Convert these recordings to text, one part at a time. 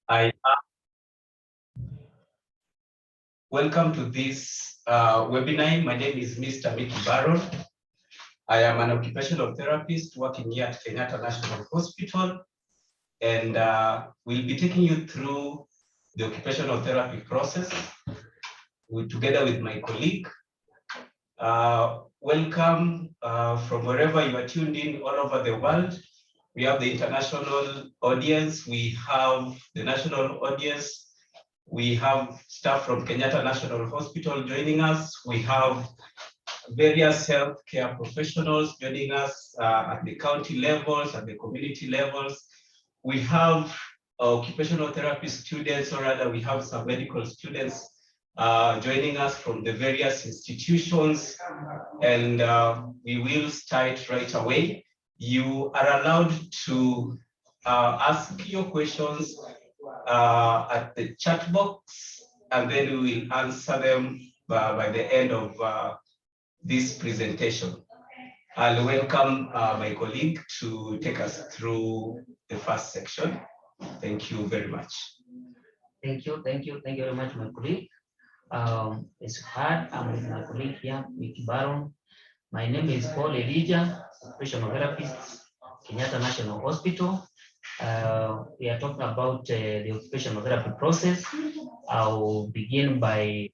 I welcome to this webinar. My name is Mr. Mickey Baron. I am an occupational therapist working here at Kenyatta National Hospital, and we'll be taking you through the occupational therapy process together with my colleague. Welcome from wherever you are tuned in all over the world. We have the international audience, we have the national audience, we have staff from Kenyatta National Hospital joining us, we have various healthcare professionals joining us at the county levels, at the community levels. We have occupational therapy students, or rather we have some medical students joining us from the various institutions, and we will start right away. You are allowed to ask your questions at the chat box, and then we will answer them by the end of this presentation. I'll welcome my colleague to take us through the first section. Thank you very much. Thank you very much, my colleague. It's hard. I'm with my colleague here, Mickey Baron. My name is Paul Elijah, occupational therapist, Kenyatta National Hospital. We are talking about the occupational therapy process. I'll begin by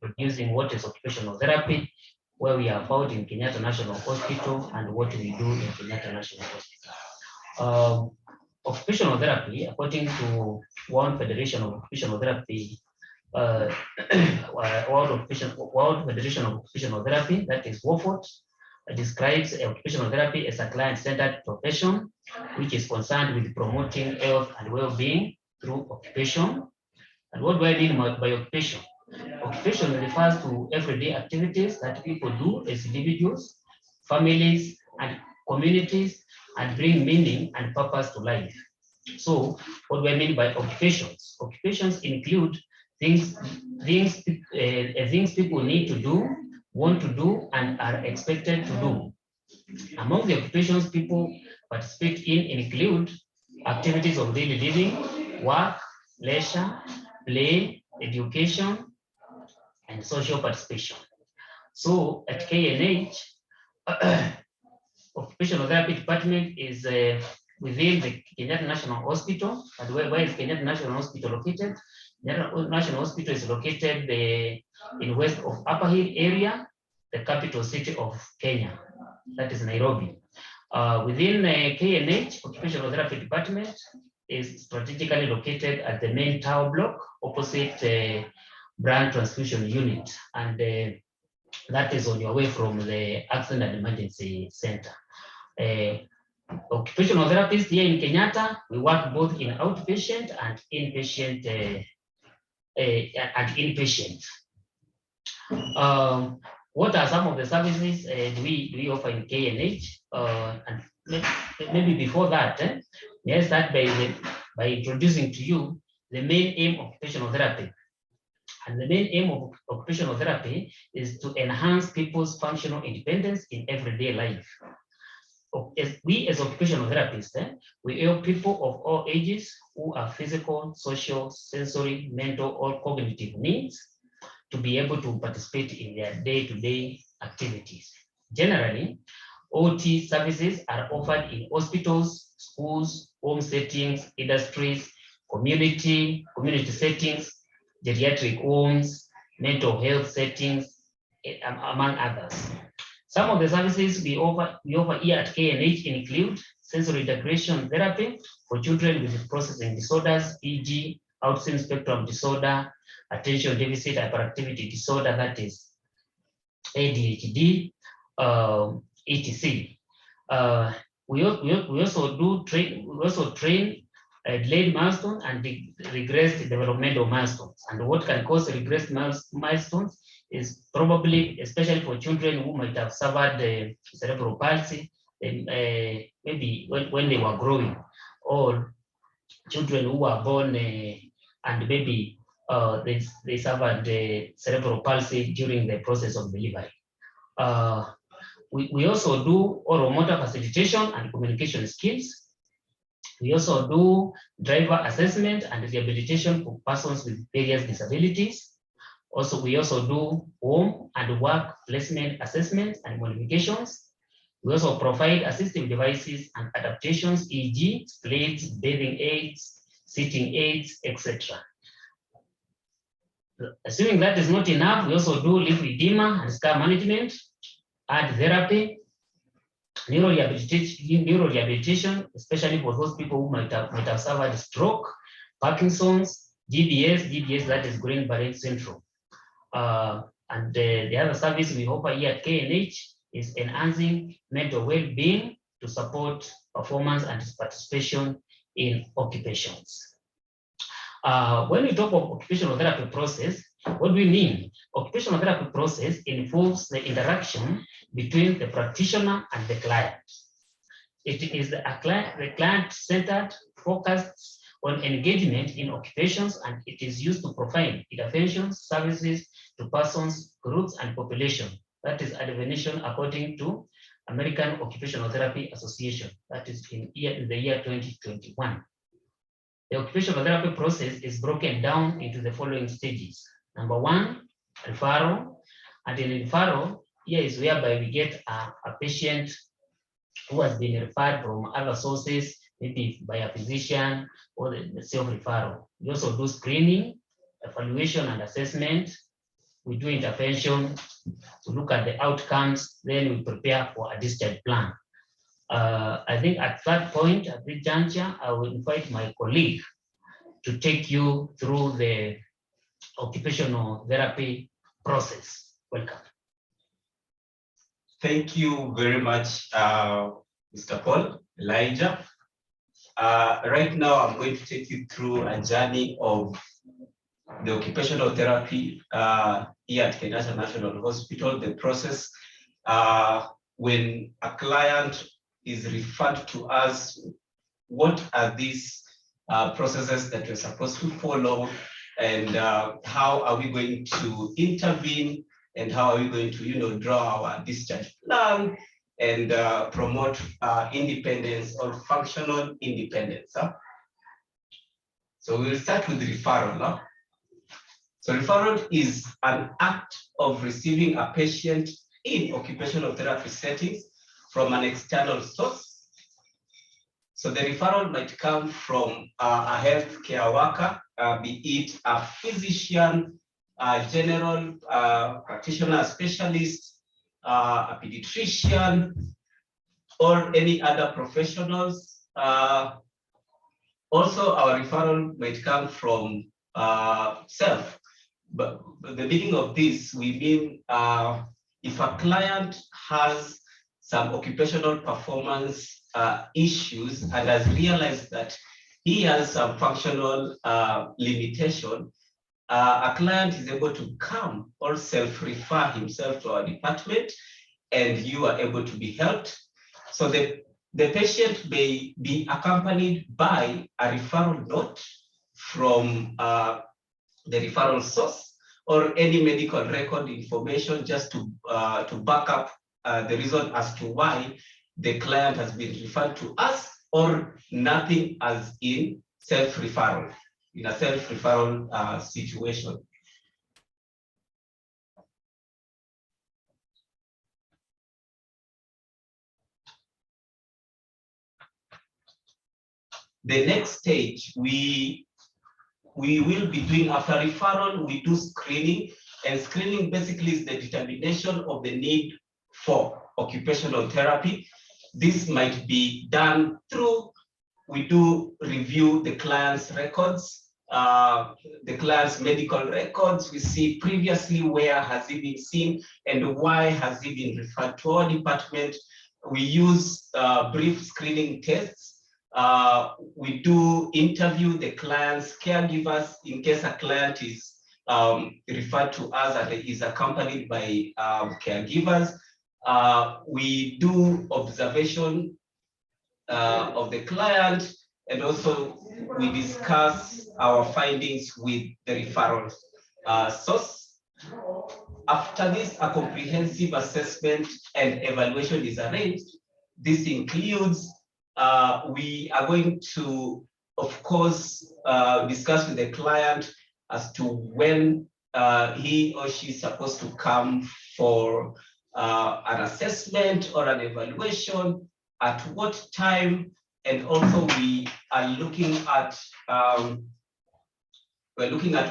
introducing what is occupational therapy, where we are about in Kenyatta National Hospital, and what we do in Kenyatta National Hospital. Occupational therapy, according to World Federation of Occupational Therapy, World Federation of Occupational Therapy, that is WOFOT, describes occupational therapy as a client-centered profession which is concerned with promoting health and well-being through occupation. And what do I mean by occupation? Occupation refers to everyday activities that people do as individuals, families, and communities, and bring meaning and purpose to life. So, what do I mean by occupations? Occupations include things people need to do, want to do, and are expected to do. Among the occupations people participate in include activities of daily living, work, leisure, play, education, and social participation. So at KNH, occupational therapy department is within the Kenyatta National Hospital. And where is Kenyatta National Hospital located? Kenyatta National Hospital is located in west of Upper Hill area, the capital city of Kenya, that is Nairobi. Within KNH, occupational therapy department is strategically located at the main tower block opposite brand transfusion unit, and that is on your way from the accident and emergency center. Occupational therapists here in Kenyatta, we work both in outpatient and inpatient. What are some of the services do we offer in KNH? And maybe before that, let's start by introducing to you the main aim of occupational therapy. And the main aim of occupational therapy is to enhance people's functional independence in everyday life. We as occupational therapists, we help people of all ages who have physical, social, sensory, mental, or cognitive needs to be able to participate in their day-to-day activities. Generally, OT services are offered in hospitals, schools, home settings, industries, community settings, geriatric homes, mental health settings, among others. Some of the services we offer here at KNH include sensory integration therapy for children with processing disorders, e.g., autism spectrum disorder, attention deficit hyperactivity disorder, that is ADHD, etc. We also train delayed milestone and regressed developmental milestones. And what can cause regressed milestones is probably, especially for children who might have suffered cerebral palsy, maybe when they were growing, or children who were born and maybe they suffered cerebral palsy during the process of delivery. We also do oral motor facilitation and communication skills. We also do driver assessment and rehabilitation for persons with various disabilities. Also, we also do home and work placement assessments and modifications. We also provide assistive devices and adaptations, e.g., plates, bathing aids, sitting aids, etc. Assuming that is not enough, we also do lymphedema and scar management, art therapy, neuro rehabilitation, especially for those people who might have suffered stroke, Parkinson's, GBS, that is Guillain-Barré syndrome. And the other service we offer here at KNH is enhancing mental well-being to support performance and participation in occupations. When we talk of occupational therapy process, what do we mean? Occupational therapy process involves the interaction between the practitioner and the client. It is the client-centered, focused on engagement in occupations, and it is used to provide interventions, services to persons, groups, and population. That is a definition according to American Occupational Therapy Association. That is in the year 2021. The occupational therapy process is broken down into the following stages. Number one, referral. And in referral, here is whereby we get a patient who has been referred from other sources, maybe by a physician or the self-referral. We also do screening, evaluation, and assessment. We do intervention to look at the outcomes, then we prepare for a discharge plan. I think at that point, at this juncture, I will invite my colleague to take you through the occupational therapy process. Welcome. Thank you very much, Mr. Paul, Elijah. Right now, I'm going to take you through a journey of the occupational therapy here at Kenyatta National Hospital. The process when a client is referred to us, what are these processes that we're supposed to follow, and how are we going to intervene, and how are we going to draw our discharge plan and promote independence or functional independence. So we'll start with referral. So referral is an act of receiving a patient in occupational therapy settings from an external source. So the referral might come from a healthcare worker, be it a physician, a general practitioner, specialist, a pediatrician, or any other professionals. Also, our referral might come from self. But the meaning of this, we mean if a client has some occupational performance issues and has realized that he has some functional limitation, a client is able to come or self-refer himself to our department, and you are able to be helped. So the patient may be accompanied by a referral note from the referral source or any medical record information, just to back up the reason as to why the client has been referred to us, or nothing as in self-referral, in a self-referral situation. The next stage, we will be doing, after referral, we do screening, and screening basically is the determination of the need for occupational therapy. This might be done through, we do review the client's records, the client's medical records. We see previously where has he been seen and why has he been referred to our department. We use brief screening tests. We do interview the client's caregivers in case a client is referred to us and is accompanied by caregivers. We do observation of the client, and also we discuss our findings with the referral source. After this, a comprehensive assessment and evaluation is arranged. This includes we are going to, of course, discuss with the client as to when he or she is supposed to come for an assessment or an evaluation, at what time, and also we are looking at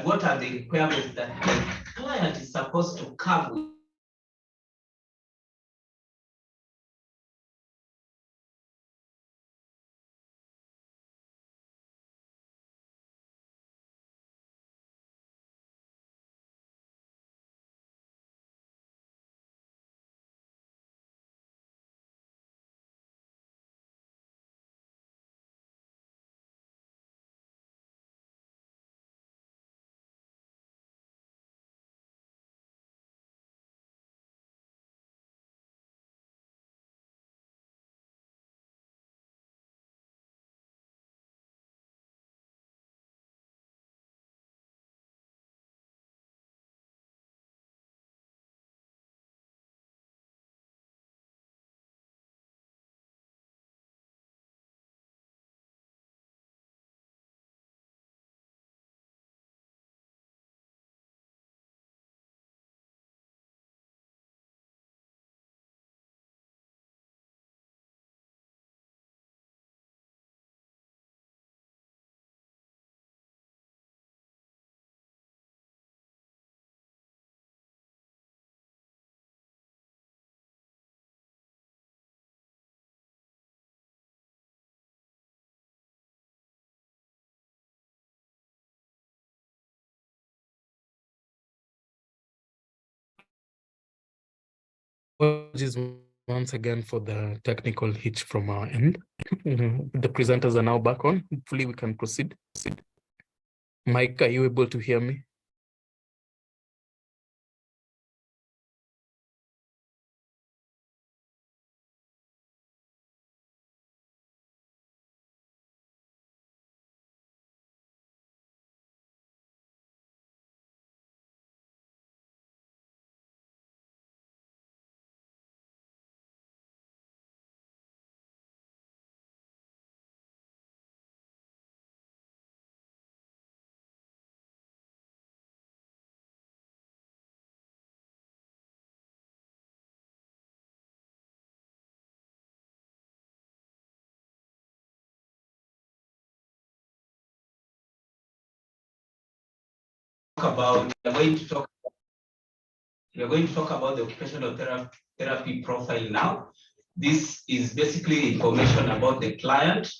what are the requirements that the client is supposed to come with. Apologies once again for the technical hitch from our end. The presenters are now back on. Hopefully we can proceed. Mike, are you able to hear me? We're going to talk about the occupational therapy profile now. This is basically information about the client.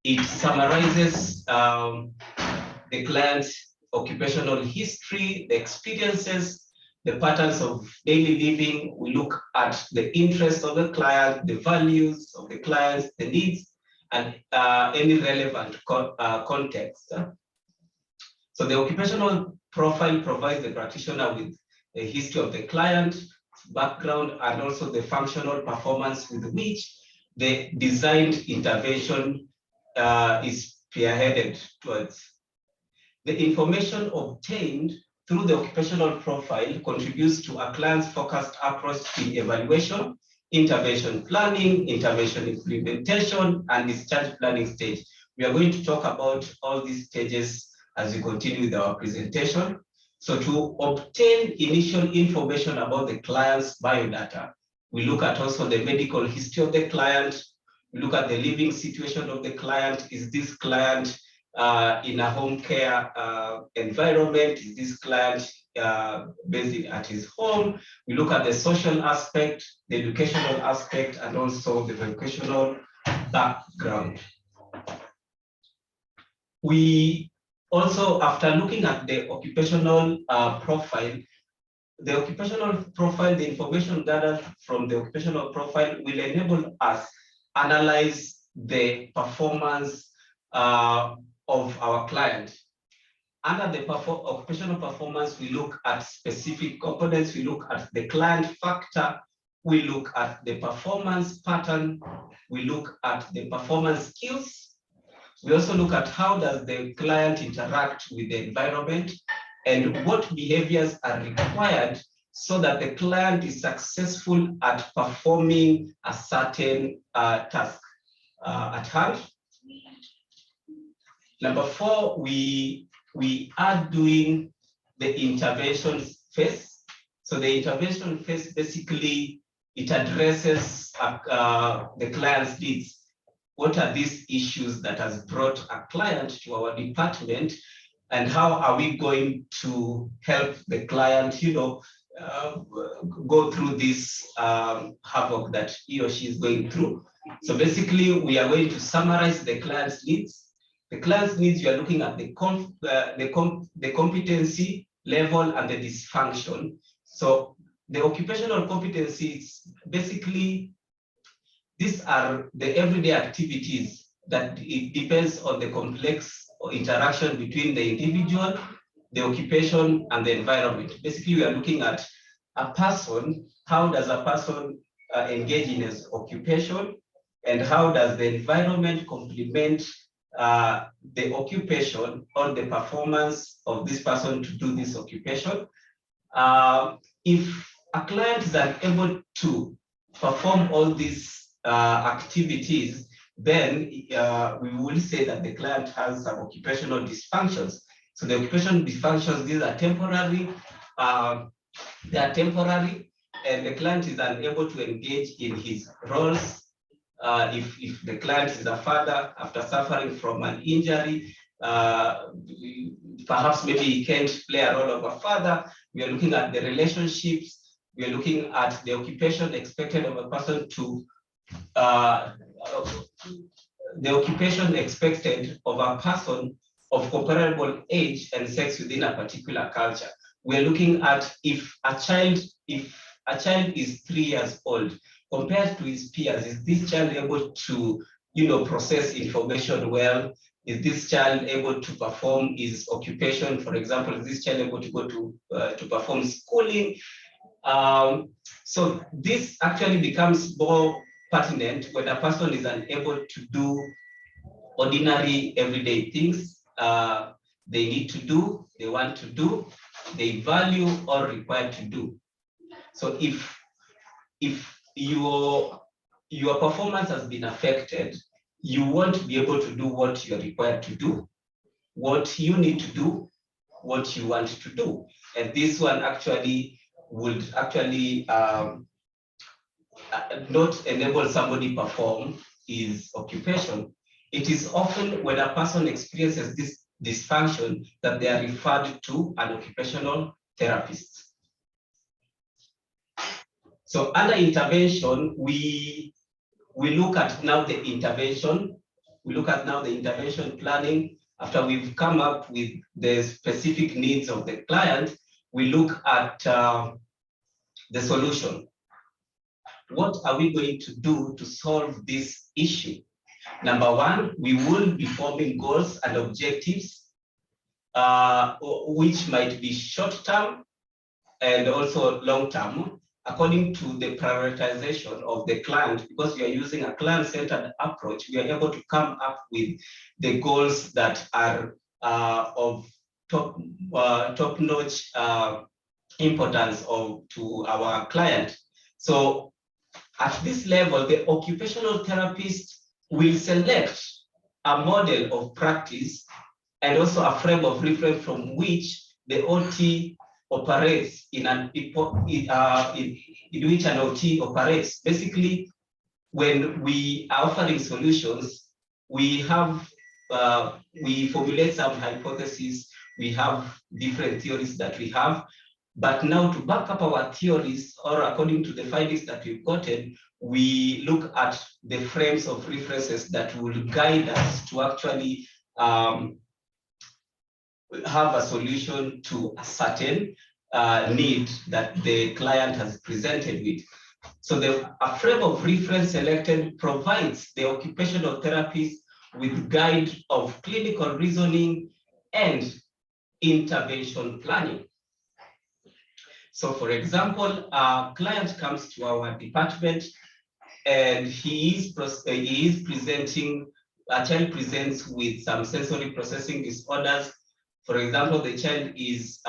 It summarizes the client's occupational history, the experiences, the patterns of daily living. We look at the interests of the client, the values of the clients, the needs, and any relevant context. So the occupational profile provides the practitioner with a history of the client, background, and also the functional performance with which the designed intervention is spearheaded towards. The information obtained through the occupational profile contributes to a client's focused approach in evaluation, intervention planning, intervention implementation, and discharge planning stage. We are going to talk about all these stages as we continue with our presentation. So to obtain initial information about the client's biodata, we look at also the medical history of the client. We look at the living situation of the client. Is this client in a home care environment? Is this client based at his home? We look at the social aspect, the educational aspect, and also the vocational background. We also, after looking at the occupational profile, the information gathered from the occupational profile will enable us analyze the performance of our client. Under the occupational performance, we look at specific components, we look at the client factor, we look at the performance pattern, we look at the performance skills. We also look at how does the client interact with the environment and what behaviors are required so that the client is successful at performing a certain task. at hand. Number 4, we are doing the intervention phase. So the intervention phase, basically, it addresses the client's needs. What are these issues that has brought a client to our department, and how are we going to help the client, go through this havoc that he or she is going through. So basically, we are going to summarize the client's needs. The client's needs, you are looking at the competency level and the dysfunction. So the occupational competencies, basically, these are the everyday activities that it depends on the complex interaction between the individual, the occupation, and the environment. Basically, we are looking at a person. How does a person engage in his occupation, and how does the environment complement the occupation or the performance of this person to do this occupation? If a client is unable to perform all these activities, then we will say that the client has some occupational dysfunctions. So the occupational dysfunctions, these are temporary. They are temporary, and the client is unable to engage in his roles. If the client is a father after suffering from an injury, perhaps maybe he can't play a role of a father. We are looking at the relationships. We are looking at the occupation expected of a person to, the occupation expected of a person of comparable age and sex within a particular culture. We are looking at if a child is 3 years old, compared to his peers, is this child able to, process information well? Is this child able to perform his occupation? For example, is this child able to go to perform schooling? So this actually becomes more pertinent when a person is unable to do ordinary everyday things they need to do, they want to do, they value or require to do. So if your performance has been affected, you won't be able to do what you're required to do, what you need to do, what you want to do. And this one actually would actually not enable somebody perform his occupation. It is often when a person experiences this dysfunction that they are referred to an occupational therapist. So under intervention, we look at now the intervention. We look at now the intervention planning. After we've come up with the specific needs of the client, we look at the solution. What are we going to do to solve this issue? Number 1, we will be forming goals and objectives, which might be short-term and also long-term, according to the prioritization of the client. Because we are using a client-centered approach, we are able to come up with the goals that are of top-notch importance to our client. So at this level, the occupational therapist will select a model of practice and also a frame of reference from which the OT operates in which an OT operates. Basically, when we are offering solutions, we formulate some hypotheses, we have different theories that we have, but now to back up our theories, or according to the findings that we've gotten, we look at the frames of references that will guide us to actually have a solution to a certain need that the client has presented with. So a frame of reference selected provides the occupational therapist with guide of clinical reasoning and intervention planning. So for example, a client comes to our department and he is presenting, a child presents with some sensory processing disorders. For example, the child is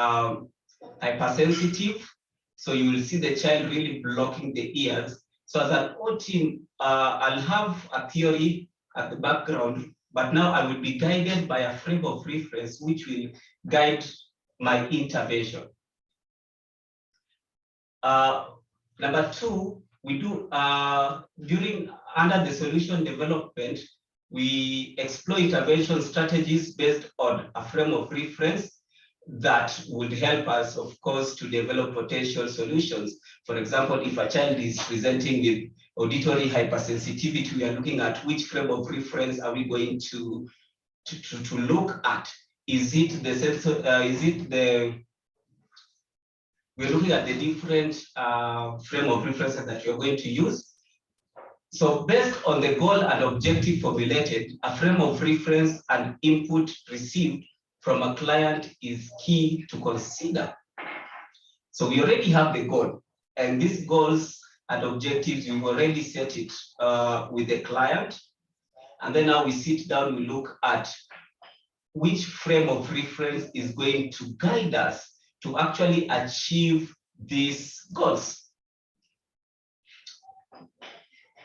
hypersensitive. So you will see the child really blocking the ears. So as an OT, I'll have a theory at the background, but now I will be guided by a frame of reference which will guide my intervention. Number two, we do under the solution development, we explore intervention strategies based on a frame of reference that would help us, of course, to develop potential solutions. For example, if a child is presenting with auditory hypersensitivity, we are looking at which frame of reference are we going to look at. Is it the sensor? We're looking at the different frame of references that you're going to use. So based on the goal and objective formulated, a frame of reference and input received from a client is key to consider. So we already have the goal, and these goals and objectives, we've already set it with the client. And then now we sit down, we look at which frame of reference is going to guide us to actually achieve these goals.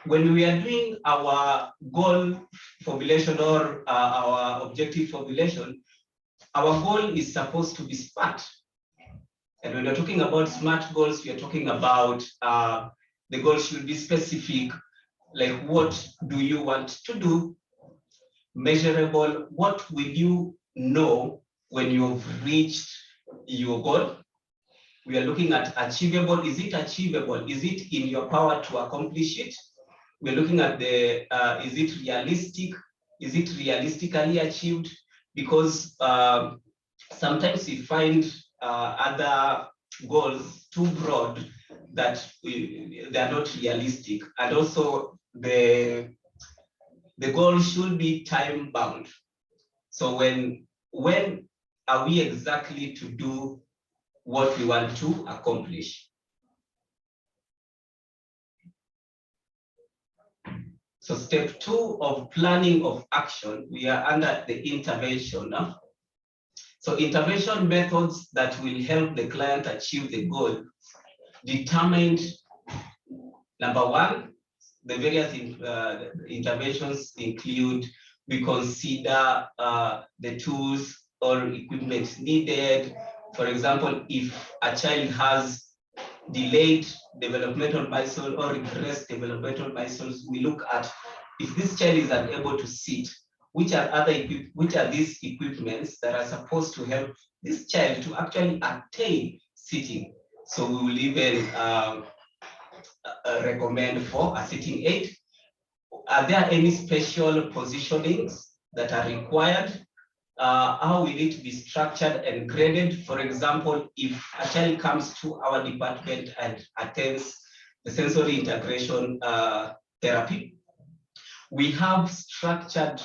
When we are doing our goal formulation or our objective formulation, our goal is supposed to be SMART. And when we're talking about SMART goals, we are talking about the goals should be specific, like what do you want to do? Measurable, what will you know when you've reached your goal? We are looking at achievable. Is it achievable? Is it in your power to accomplish it? We're looking at the, is it realistic? Is it realistically achieved? Because sometimes we find other goals too broad that they're not realistic. And also the goal should be time bound. So when are we exactly to do what we want to accomplish? So step 2 of planning of action, we are under the intervention now. So intervention methods that will help the client achieve the goal determined, number 1, the various interventions include, we consider the tools or equipment needed. For example, if a child has delayed developmental milestones or regressed developmental milestones, we look at if this child is unable to sit, which are these equipments that are supposed to help this child to actually attain sitting. So we will even recommend for a sitting aid. Are there any special positionings that are required? How will it be structured and graded? For example, if a child comes to our department and attends the sensory integration therapy, we have structured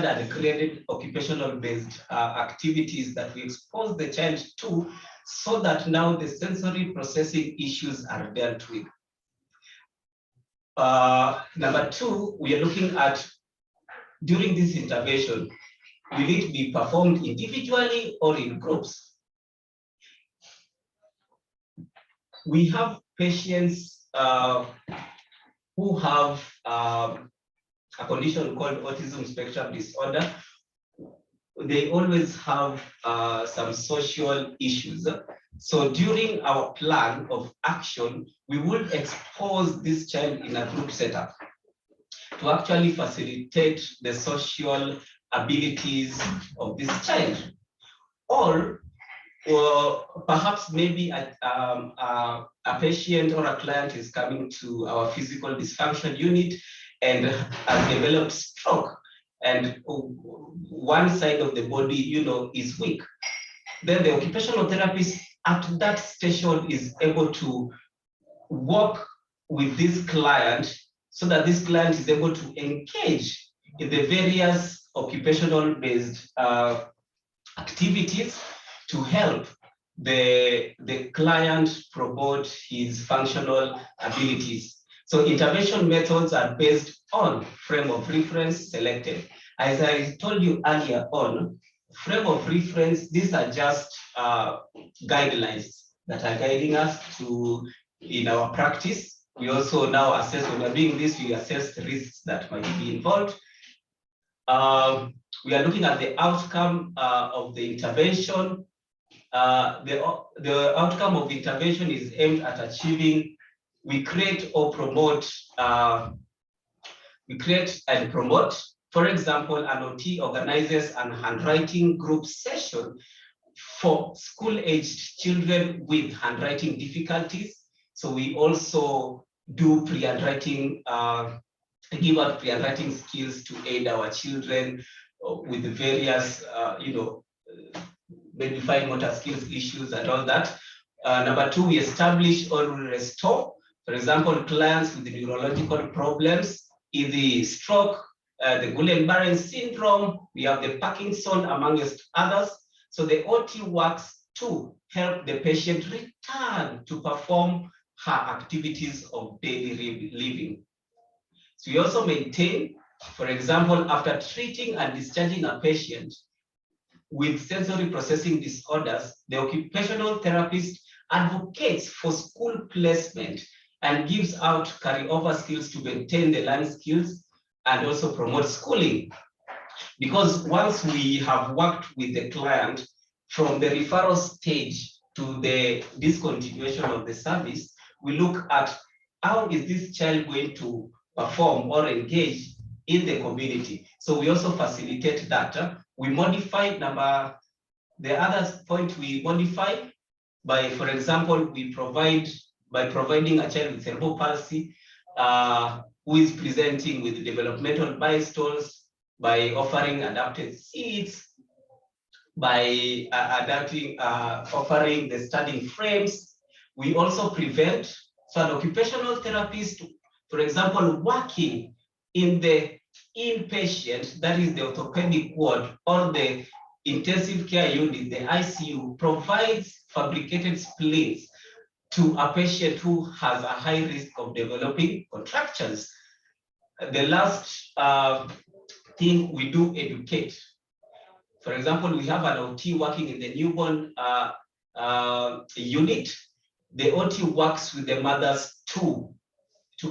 and graded occupational-based activities that we expose the child to, so that now the sensory processing issues are dealt with. Number 2, we are looking at, during this intervention, will it be performed individually or in groups? We have patients who have a condition called autism spectrum disorder. They always have some social issues. So during our plan of action, we would expose this child in a group setup to actually facilitate the social abilities of this child. Or perhaps maybe a patient or a client is coming to our physical dysfunction unit and has developed stroke, and one side of the body, is weak. Then the occupational therapist at that station is able to work with this client so that this client is able to engage in the various occupational-based activities to help the client promote his functional abilities. So intervention methods are based on frame of reference selected. As I told you earlier on, frame of reference, these are just guidelines that are guiding us in our practice. We also now assess, when we're doing this, we assess the risks that might be involved. We are looking at the outcome of the intervention. The outcome of the intervention is aimed at achieving, we create or promote, for example, an OT organizes an handwriting group session for school-aged children with handwriting difficulties. So we also do pre-handwriting, give out pre-handwriting skills to aid our children with the various, maybe fine motor skills issues and all that. Number two, we establish or restore, for example, clients with neurological problems, either stroke, the Guillain-Barré syndrome, we have the Parkinson, amongst others. So the OT works to help the patient return to perform her activities of daily living. So we also maintain, for example, after treating and discharging a patient with sensory processing disorders, the occupational therapist advocates for school placement and gives out carryover skills to maintain the learning skills and also promote schooling. Because once we have worked with the client from the referral stage to the discontinuation of the service, we look at how is this child going to perform or engage in the community. So we also facilitate that. We modify the other point we modify by, for example, we provide, by providing a child with cerebral palsy who is presenting with developmental milestones, by offering adapted seats, by offering the standing frames. We also prevent, so an occupational therapist, for example, working in the inpatient, that is the orthopedic ward or the intensive care unit, the ICU, provides fabricated splints to a patient who has a high risk of developing contractures. The last thing we do, educate. For example, we have an OT working in the newborn unit. The OT works with the mothers to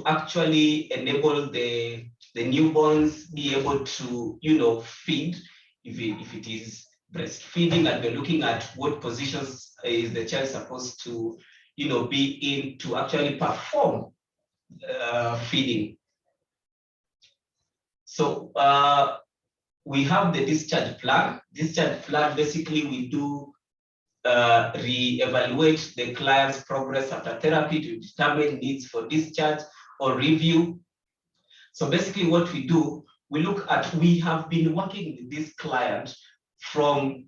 actually enable the newborns be able to, feed if it is breastfeeding, and we're looking at what positions is the child supposed to, be in to actually perform feeding. So we have the discharge plan. Discharge plan, basically we do re-evaluate the client's progress after therapy to determine needs for discharge or review. So basically what we do, we look at, we have been working with this client from,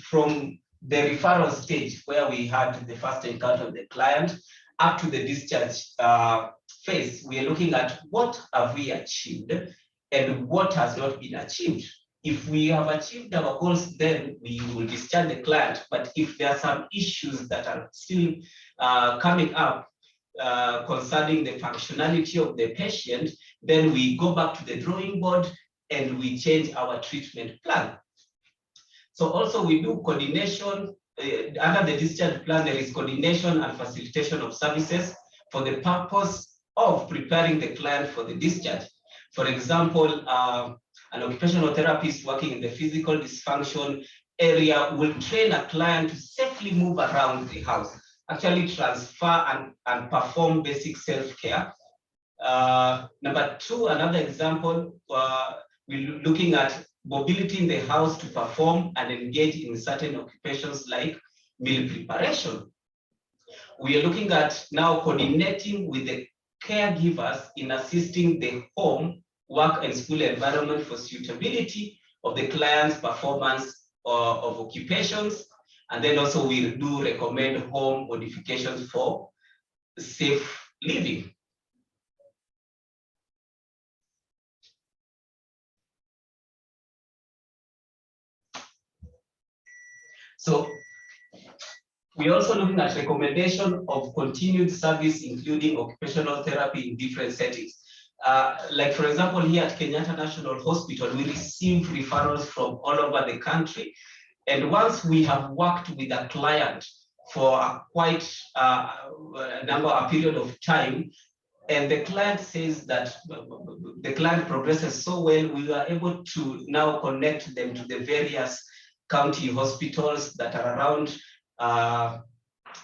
from the referral stage where we had the first encounter with the client up to the discharge phase. We are looking at what have we achieved and what has not been achieved. If we have achieved our goals, then we will discharge the client. But if there are some issues that are still coming up concerning the functionality of the patient, then we go back to the drawing board and we change our treatment plan. So also we do coordination. Under the discharge plan, there is coordination and facilitation of services for the purpose of preparing the client for the discharge. For example, an occupational therapist working in the physical dysfunction area will train a client to safely move around the house, actually transfer and perform basic self-care. Number two, another example, we're looking at mobility in the house to perform and engage in certain occupations like meal preparation. We are looking at now coordinating with the caregivers in assisting the home, work, and school environment for suitability of the client's performance of occupations. And then also we do recommend home modifications for safe living. So we're also looking at recommendation of continued service, including occupational therapy in different settings. Like for example, here at Kenyatta National Hospital, we receive referrals from all over the country. And once we have worked with a client for a quite a period of time. And the client says that the client progresses so well, we are able to now connect them to the various county hospitals that are around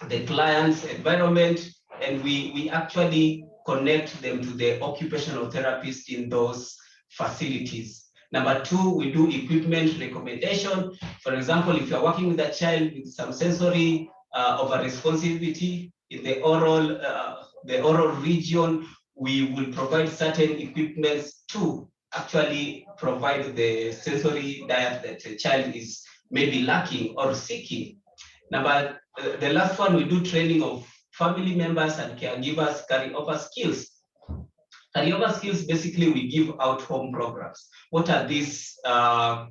the client's environment, and we actually connect them to the occupational therapist in those facilities. Number two, we do equipment recommendation. For example, if you're working with a child with some sensory over-responsibility in the oral region, we will provide certain equipments to actually provide the sensory diet that the child is maybe lacking or seeking. Number, the last one, we do training of family members and caregivers carryover skills. Carryover skills, basically, we give out home programs. What are these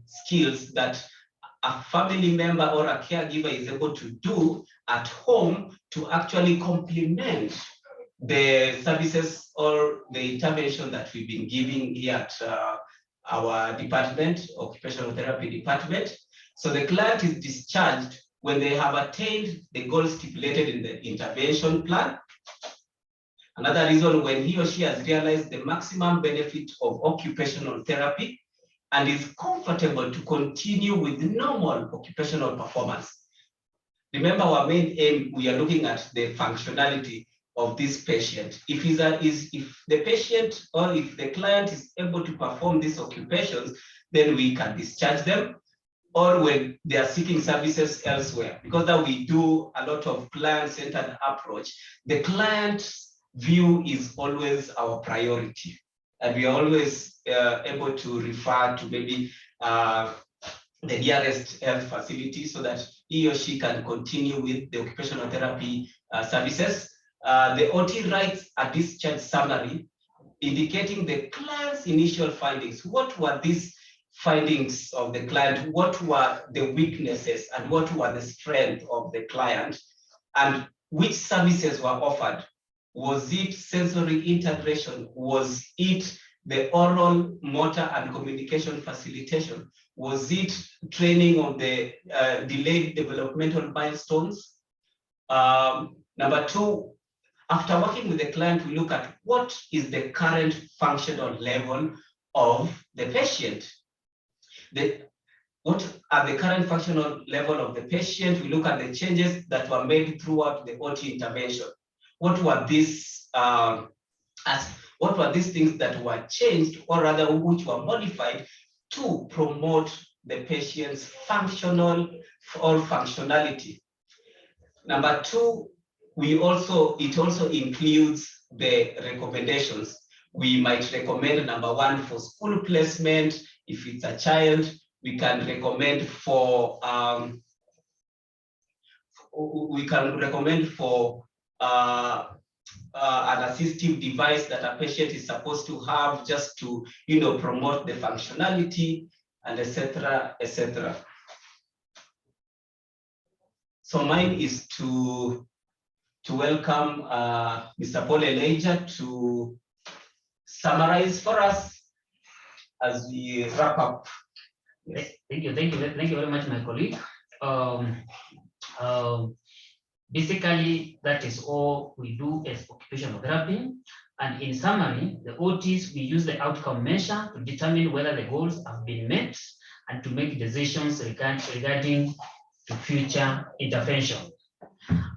skills that a family member or a caregiver is able to do at home to actually complement the services or the intervention that we've been giving here at our department, occupational therapy department. So the client is discharged when they have attained the goals stipulated in the intervention plan. Another reason, when he or she has realized the maximum benefit of occupational therapy and is comfortable to continue with normal occupational performance. Remember, our main aim, we are looking at the functionality of this patient. If the patient or if the client is able to perform these occupations, then we can discharge them, or when they are seeking services elsewhere. Because that we do a lot of client-centered approach, the client's view is always our priority. And we are always able to refer to maybe the nearest health facility so that he or she can continue with the occupational therapy services. The OT writes a discharge summary indicating the client's initial findings. What were these findings of the client? What were the weaknesses and what were the strengths of the client? And which services were offered? Was it sensory integration? Was it the oral, motor, and communication facilitation? Was it training on the delayed developmental milestones? Number two, after working with the client, we look at what is the current functional level of the patient. What are the current functional level of the patient? We look at the changes that were made throughout the OT intervention. What were these things that were changed, or rather which were modified to promote the patient's functional or functionality? Number two, it also includes the recommendations. We might recommend, number one, for school placement. If it's a child, we can recommend for an assistive device that a patient is supposed to have just to, promote the functionality, and etc., etc. So mine is to welcome Mr. Paul Elijah to summarize for us as we wrap up. Yes. Thank you very much, my colleague. Basically, that is all we do as occupational therapy. And in summary, the OTs, we use the outcome measure to determine whether the goals have been met and to make decisions regarding to future intervention.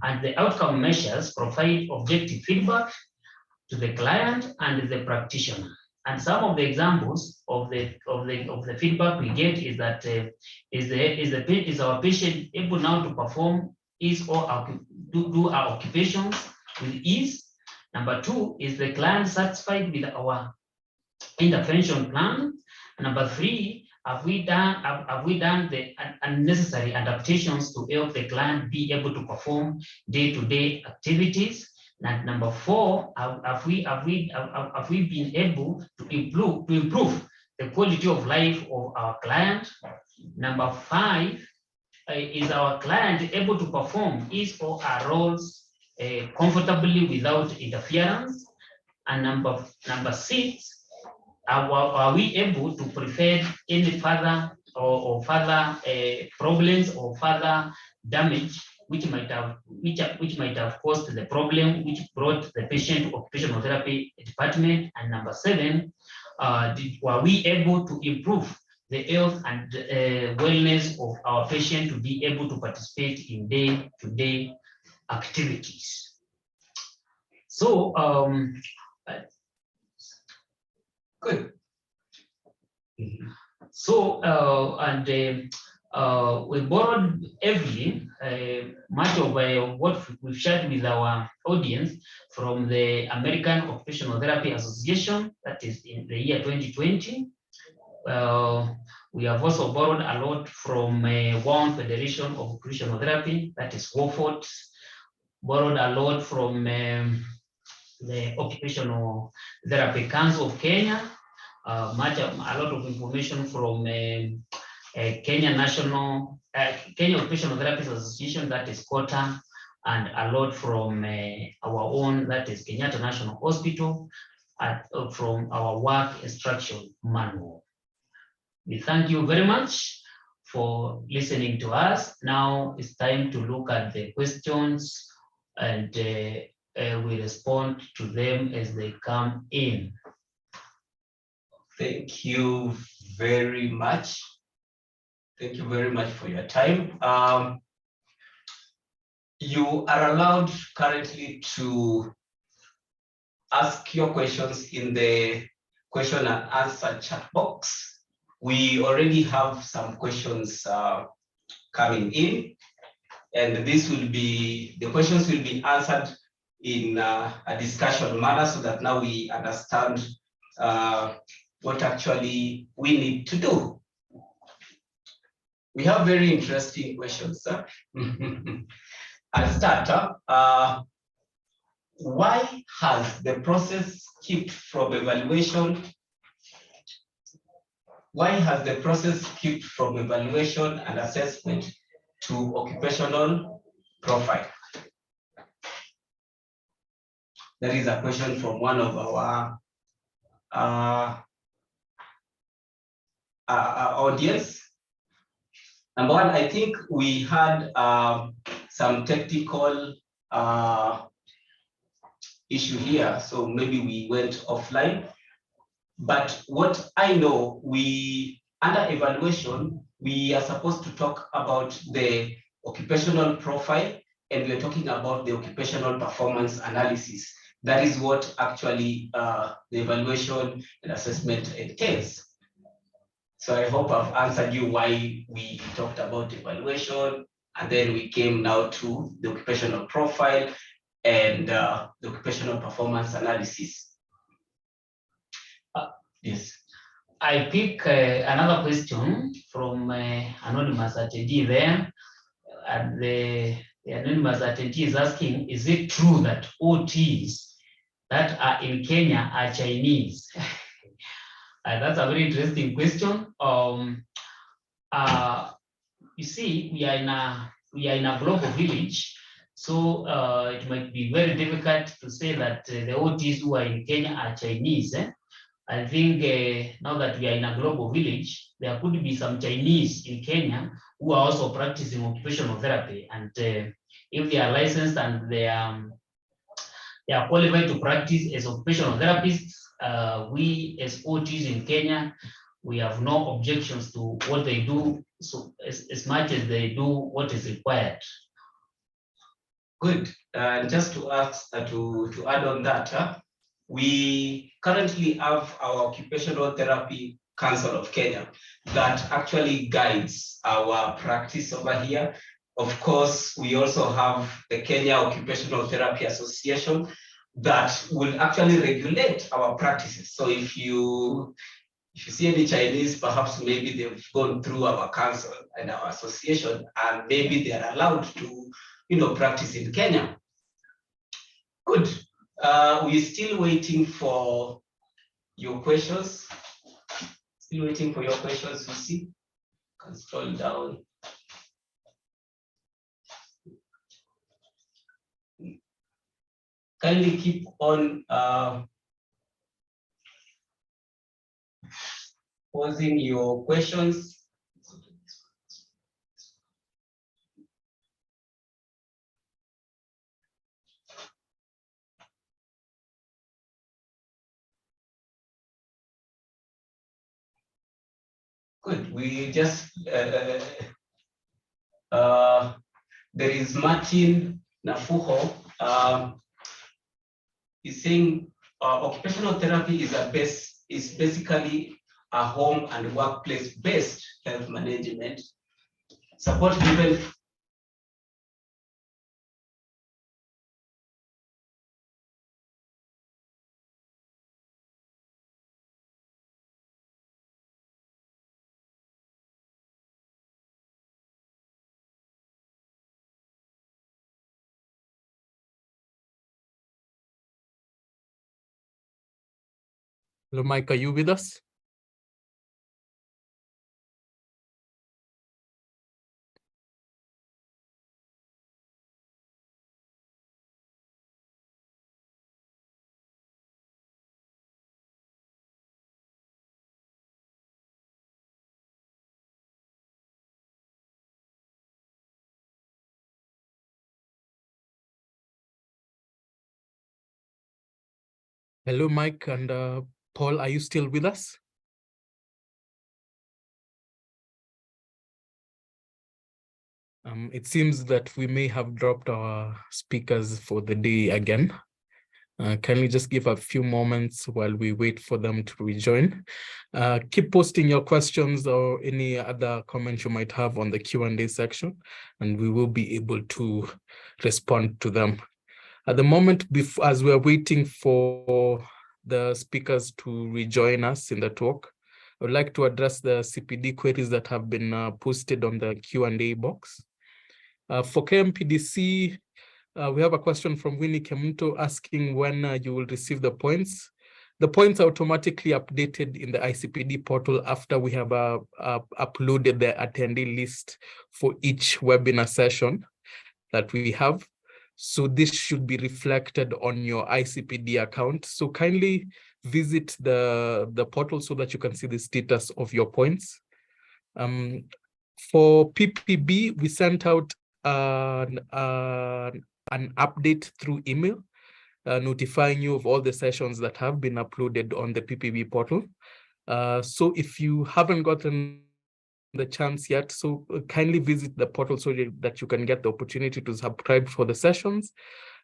And the outcome measures provide objective feedback to the client and the practitioner. And some of the examples of the feedback we get is that is our patient able now to perform do our occupations with ease? Number two, is the client satisfied with our intervention plan? And number three, have we done the unnecessary adaptations to help the client be able to perform day-to-day activities? And number four, have we been able to improve the quality of life of our client? Number five, is our client able to perform his or her roles comfortably without interference? And number six, are we able to prevent any further or further problems or further damage which might have caused the problem, which brought the patient to occupational therapy department? And number 7, were we able to improve the health and wellness of our patient to be able to participate in day-to-day activities? So, Good. So, we borrowed heavily much of what we've shared with our audience from the American Occupational Therapy Association, that is in the year 2020. We have also borrowed a lot from World Federation of Occupational Therapy, that is WOFOT, borrowed a lot from the Occupational Therapy Council of Kenya, a lot of information from Kenya Occupational Therapists Association, that is KOTA, and a lot from our own, that is Kenyatta National Hospital, from our work instruction manual. We thank you very much for listening to us. Now it's time to look at the questions, and we respond to them as they come in. Thank you very much. Thank you very much for your time. You are allowed currently to ask your questions in the question and answer chat box. We already have some questions coming in, and the questions will be answered in a discussion manner so that now we understand what actually we need to do. We have very interesting questions. I'll start. Why has the process skipped from evaluation? Why has the process skipped from evaluation and assessment to occupational profile? That is a question from one of our audience. Number one, I think we had some technical issue here, so maybe we went offline. But what I know, under evaluation, we are supposed to talk about the occupational profile, and we're talking about the occupational performance analysis. That is what actually the evaluation and assessment entails. So I hope I've answered you why we talked about evaluation, and then we came now to the occupational profile and the occupational performance analysis. Yes. I pick another question from anonymous attendee there, and the anonymous attendee is asking, is it true that OTs that are in Kenya are Chinese? That's a very interesting question. You see, we are in a global village, so it might be very difficult to say that the OTs who are in Kenya are Chinese. I think now that we are in a global village, there could be some Chinese in Kenya who are also practicing occupational therapy, and if they are licensed and they are qualified to practice as occupational therapists, we as OTs in Kenya, we have no objections to what they do, so as much as they do what is required. Good. Just to add on that, we currently have our Occupational Therapy Council of Kenya that actually guides our practice over here. Of course, we also have the Kenya Occupational Therapy Association that will actually regulate our practices. So if you see any Chinese, perhaps maybe they've gone through our council and our association, and maybe they are allowed to, practice in Kenya. Good. We're still waiting for your questions. Still waiting for your questions, you see. Can scroll down. Kindly keep on posing your questions. Good. We just there is Martin Nafuho. He's saying occupational therapy is basically a home and workplace based health management support given. Hello, Mike, are you with us? Hello, Mike and Paul, are you still with us? It seems that we may have dropped our speakers for the day again. Can we just give a few moments while we wait for them to rejoin? Keep posting your questions or any other comments you might have on the Q&A section, and we will be able to respond to them. At the moment, as we're waiting for the speakers to rejoin us in the talk, I would like to address the CPD queries that have been posted on the Q&A box. For KMPDC, we have a question from Winnie Kemunto asking when you will receive the points. The points are automatically updated in the ICPD portal after we have uploaded the attendee list for each webinar session that we have. So this should be reflected on your ICPD account. So kindly visit the portal so that you can see the status of your points. For PPB, we sent out an update through email notifying you of all the sessions that have been uploaded on the PPB portal. So if you haven't gotten the chance yet, so kindly visit the portal so that you can get the opportunity to subscribe for the sessions,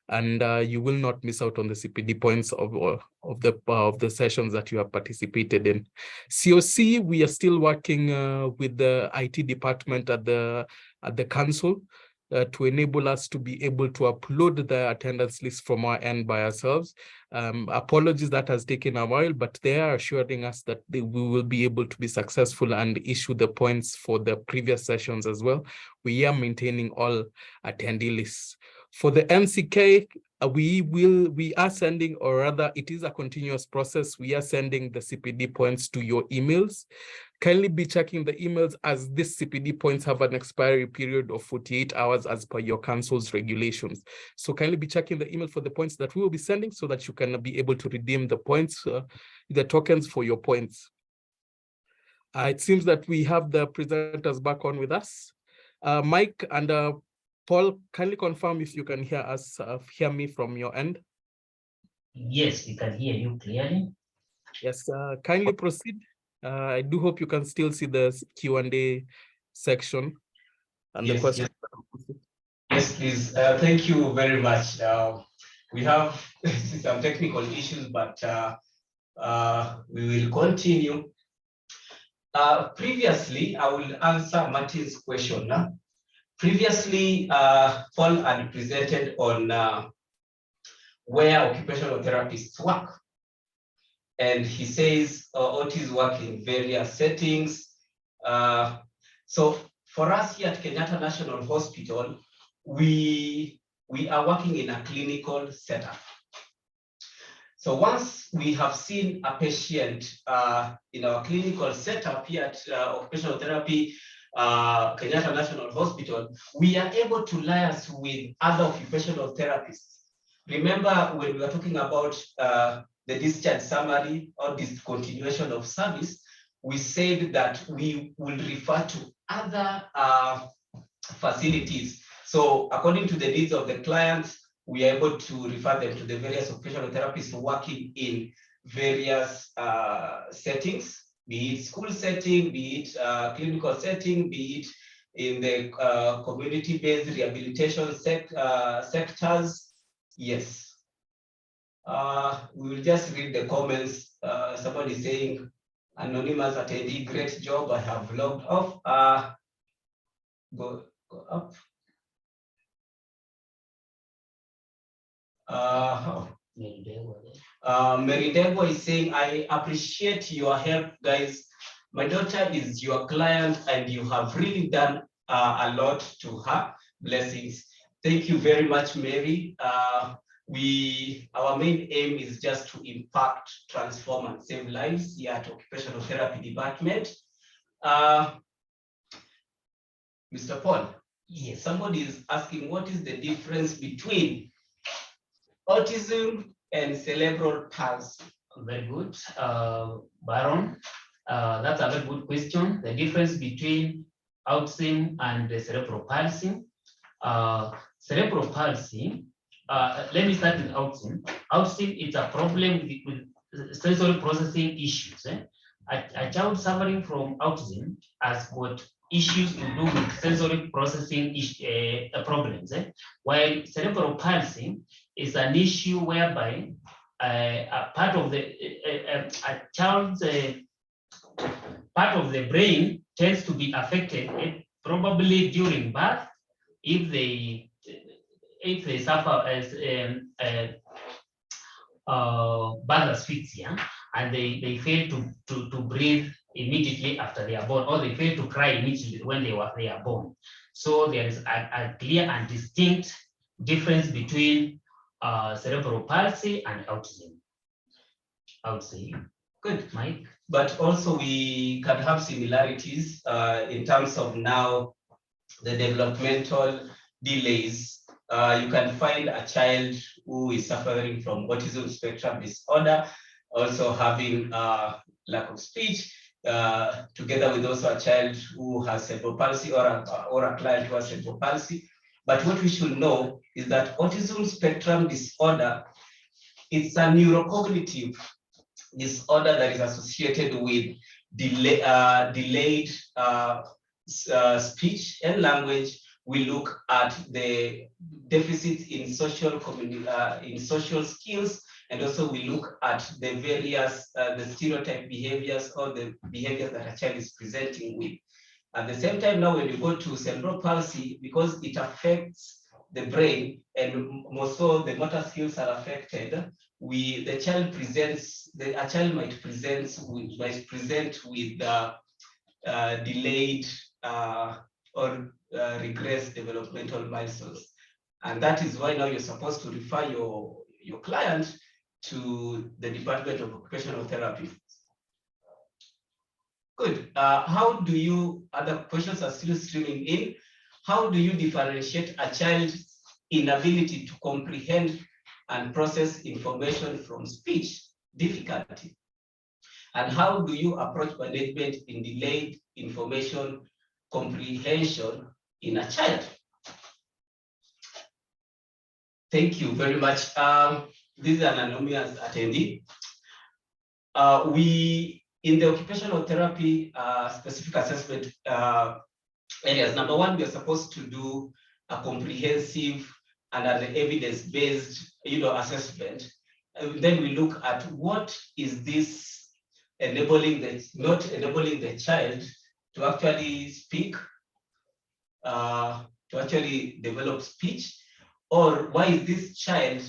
and you will not miss out on the CPD points of the sessions that you have participated in. COC, we are still working with the IT department at the council to enable us to be able to upload the attendance list from our end by ourselves. Apologies, that has taken a while, but they are assuring us that we will be able to be successful and issue the points for the previous sessions as well. We are maintaining all attendee lists. For the NCK, we are sending, or rather it is a continuous process. We are sending the CPD points to your emails. Kindly be checking the emails as these CPD points have an expiry period of 48 hours as per your council's regulations. So kindly be checking the email for the points that we will be sending so that you can be able to redeem the points, the tokens for your points. It seems that we have the presenters back on with us. Mike and Paul, kindly confirm if you can hear us, hear me from your end. Yes, we can hear you clearly. Yes, kindly proceed. I do hope you can still see the Q&A section and Yes, the questions. Yes, please. Thank you very much. We have some technical issues, but we will continue. Previously, I will answer Martin's question. Previously, Paul had presented on where occupational therapists work. And he says OTs work in various settings. So for us here at Kenyatta National Hospital, we are working in a clinical setup. So once we have seen a patient in our clinical setup here at Occupational Therapy, Kenyatta National Hospital, we are able to liaise with other occupational therapists. Remember when we were talking about the discharge summary or discontinuation of service, we said that we will refer to other facilities. So according to the needs of the clients, we are able to refer them to the various occupational therapists working in various settings be it school setting, be it clinical setting, be it in the community-based rehabilitation sectors. Yes. We will just read the comments. Somebody saying, anonymous attendee, great job, I have logged off. Go up. Mary Debo is saying, I appreciate your help, guys. My daughter is your client and you have really done a lot to her. Blessings. Thank you very much, Mary. Our main aim is just to impact, transform, and save lives here at Occupational Therapy Department. Mr. Paul, yes, somebody is asking, what is the difference between autism and cerebral palsy? Very good, Baron. That's a very good question. The difference between autism and the cerebral palsy. Cerebral palsy, let me start with autism. Autism is a problem with sensory processing issues. A child suffering from autism has got issues to do with sensory processing problems, while cerebral palsy is an issue whereby a part of the a child's part of the brain tends to be affected, probably during birth, if they suffer as birth asphyxia, and they fail to breathe immediately after they are born, or they fail to cry immediately when they are born. So there is a clear and distinct difference between cerebral palsy and autism, I would say. Good. Mike? But also we can have similarities in terms of now the developmental delays. You can find a child who is suffering from autism spectrum disorder, also having lack of speech, together with also a child who has cerebral palsy or a client who has cerebral palsy. But what we should know is that autism spectrum disorder, it's a neurocognitive disorder that is associated with delayed speech and language. We look at the deficits in social skills, and also we look at the various the stereotype behaviors or the behaviors that a child is presenting with. At the same time, now when you go to cerebral palsy, because it affects the brain and more so the motor skills are affected, a child might present with delayed or regressed developmental milestones. And that is why now you're supposed to refer your client to the Department of Occupational Therapy. Good. Other questions are still streaming in. How do you differentiate a child's inability to comprehend and process information from speech difficulty? And how do you approach management in delayed information comprehension in a child? Thank you very much. This is an anonymous attendee. In the occupational therapy specific assessment areas, number one, we are supposed to do a comprehensive and an evidence-based assessment. And then we look at what is this not enabling the child to actually speak, to actually develop speech, or why is this child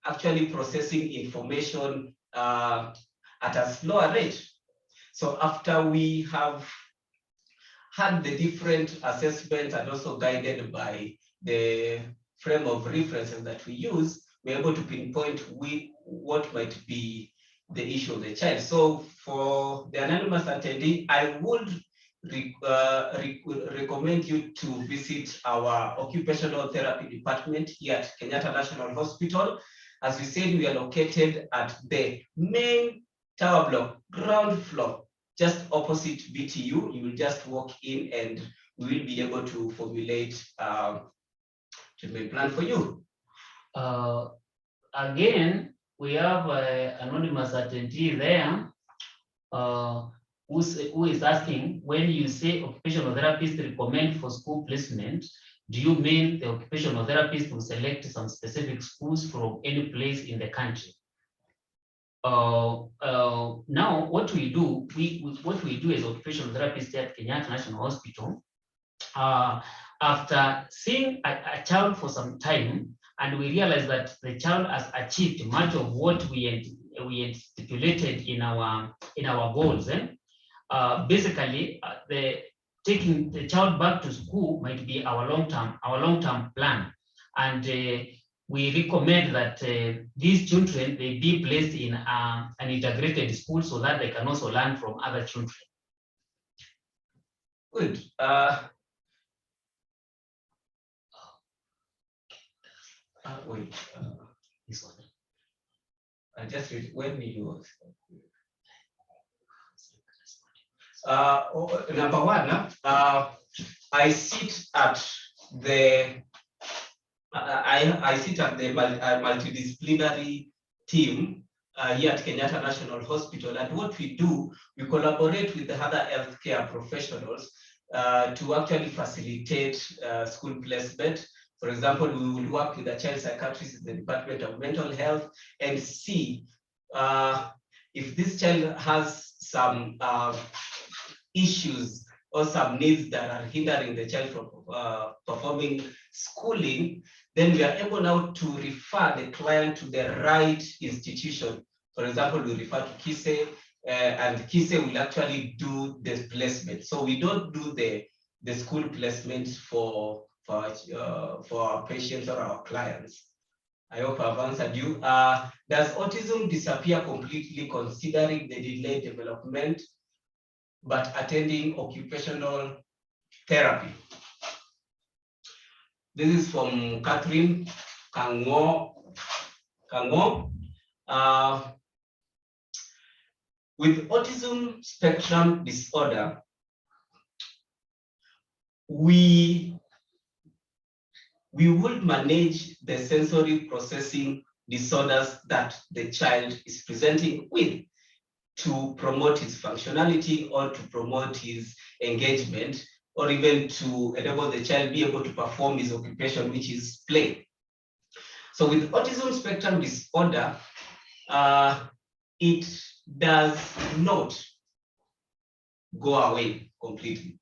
actually processing information at a slower rate? So after we have had the different assessments and also guided by the frame of references that we use, we're able to pinpoint what might be the issue of the child. So for the anonymous attendee, I would recommend you to visit our occupational therapy department here at Kenyatta National Hospital. As we said, we are located at the main tower block, ground floor, just opposite BTU. You will just walk in and we will be able to formulate a treatment plan for you. Again, we have an anonymous attendee there. who is asking, when you say occupational therapist recommend for school placement, do you mean the occupational therapist will select some specific schools from any place in the country? Now, what we do, what we do as occupational therapists at Kenyatta National Hospital, after seeing a child for some time, and we realize that the child has achieved much of what we had stipulated in our goals. Basically, the taking the child back to school might be our long-term plan, and we recommend that these children they be placed in an integrated school so that they can also learn from other children. Good. Wait. This one. I just read when you. Number one, I sit at the I sit at the multidisciplinary team here at Kenyatta National Hospital, and what we do, we collaborate with the other healthcare professionals to actually facilitate school placement. For example, we will work with the child psychiatrist in the Department of Mental Health and see if this child has some issues or some needs that are hindering the child from performing schooling, then we are able now to refer the client to the right institution. For example, we refer to KISE, and KISE will actually do the placement. So we don't do the school placement for our patients or our clients. I hope I've answered you. Does autism disappear completely considering the delayed development but attending occupational therapy? This is from Catherine Kango. With autism spectrum disorder, we would manage the sensory processing disorders that the child is presenting with to promote his functionality or to promote his engagement, or even to enable the child be able to perform his occupation, which is play. So with autism spectrum disorder, it does not go away completely.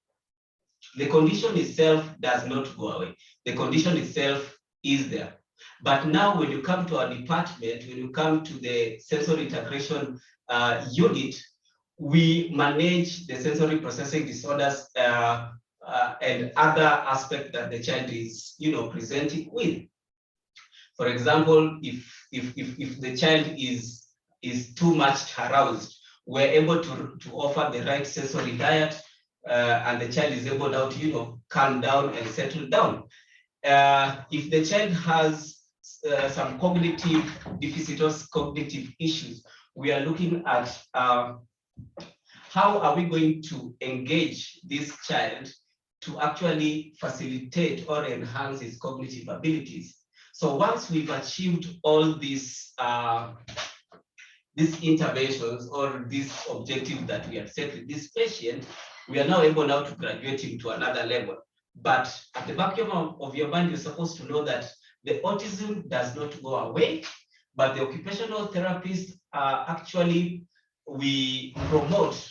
The condition itself does not go away. The condition itself is there. But now when you come to our department, when you come to the sensory integration unit, we manage the sensory processing disorders and other aspects that the child is, presenting with. For example, if the child is too much aroused, we're able to offer the right sensory diet, and the child is able now to, calm down and settle down. If the child has some cognitive deficit or cognitive issues, we are looking at how are we going to engage this child to actually facilitate or enhance his cognitive abilities. So once we've achieved all these interventions or these objectives that we have set with this patient, we are now able now to graduate him to another level. But at the back of your mind, you're supposed to know that the autism does not go away, but the occupational therapists actually, we promote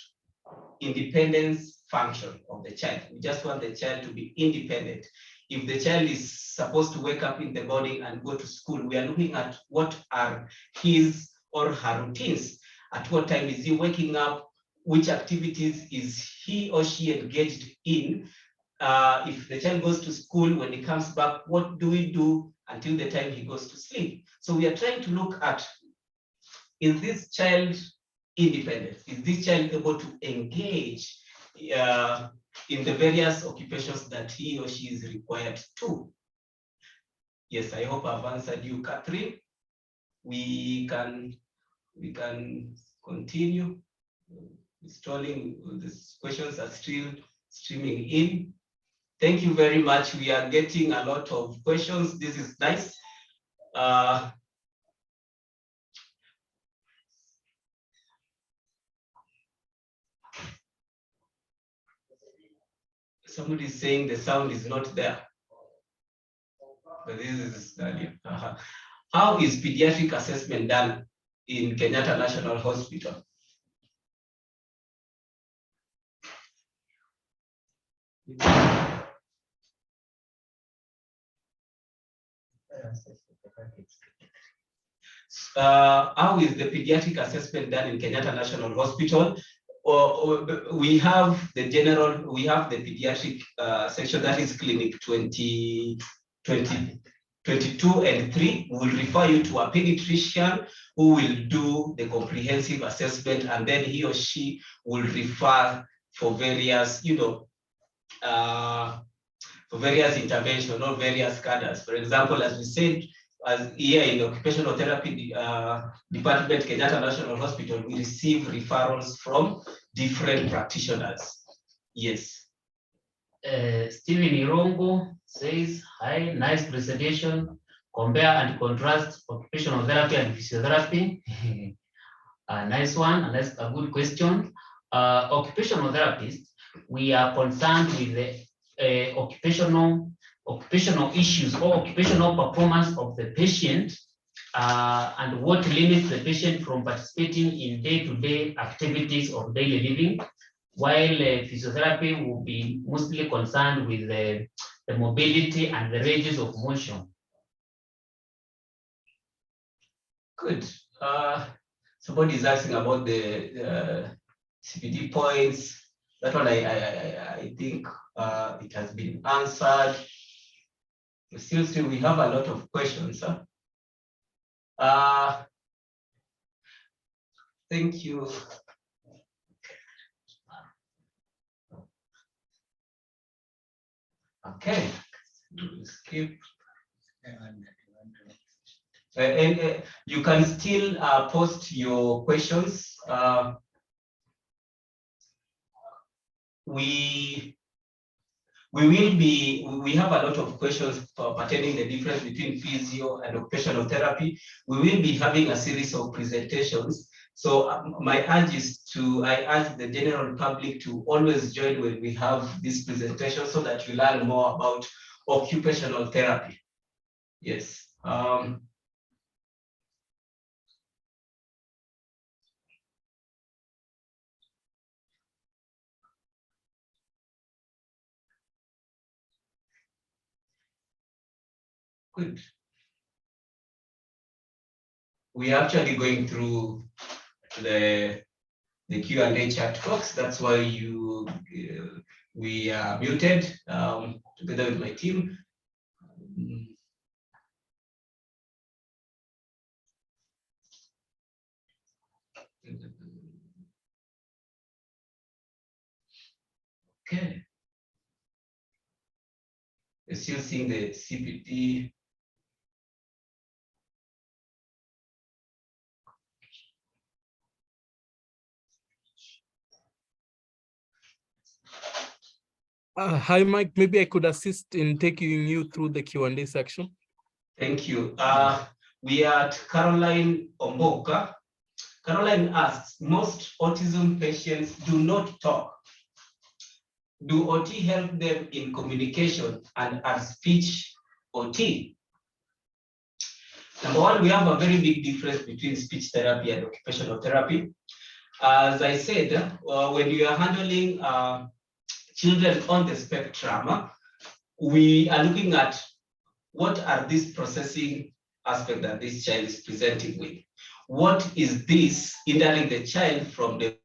independence function of the child. We just want the child to be independent. If the child is supposed to wake up in the morning and go to school, we are looking at what are his or her routines. At what time is he waking up? Which activities is he or she engaged in? If the child goes to school, when he comes back, what do we do until the time he goes to sleep? So we are trying to look at, is this child independent? Is this child able to engage in the various occupations that he or she is required to? Yes, I hope I've answered you, Catherine. We can continue. Installing these questions are still streaming in. Thank you very much. We are getting a lot of questions. This is nice. Somebody is saying the sound is not there. But this is How is pediatric assessment done in Kenyatta National Hospital? How is the pediatric assessment done in Kenyatta National Hospital? We have the general, we have the pediatric section, that is clinic 22 and 3. We will refer you to a pediatrician who will do the comprehensive assessment, and then he or she will refer for various, for various intervention or various cadres. For example, as we said, as here in the occupational therapy department, Kenyatta National Hospital, we receive referrals from different practitioners. Yes. Stephen Irongo says, hi, nice presentation. Compare and contrast occupational therapy and physiotherapy. A nice one, and that's a good question. Occupational therapists, we are concerned with the occupational issues or occupational performance of the patient and what limits the patient from participating in day-to-day activities of daily living, while physiotherapy will be mostly concerned with the mobility and the ranges of motion. Good. Somebody is asking about the CPD points. That one I think it has been answered. Still, we have a lot of questions. Thank you. Okay. Skip. And you can still post your questions. We have a lot of questions pertaining the difference between physio and occupational therapy. We will be having a series of presentations. So my urge is I urge the general public to always join when we have this presentation so that you learn more about occupational therapy. Yes. Good. We are actually going through the Q&A chat box. That's why we are muted together with my team. Okay. We're still seeing the CPT. Hi, Mike. Maybe I could assist in taking you through the Q&A section. Thank you. We are at Caroline Omboka. Caroline asks, most autism patients do not talk. Do OT help them in communication and are speech OT? Number one, we have a very big difference between speech therapy and occupational therapy. As I said, when you are handling children on the spectrum, we are looking at what are these processing aspects that this child is presenting with. What is this hindering the child from the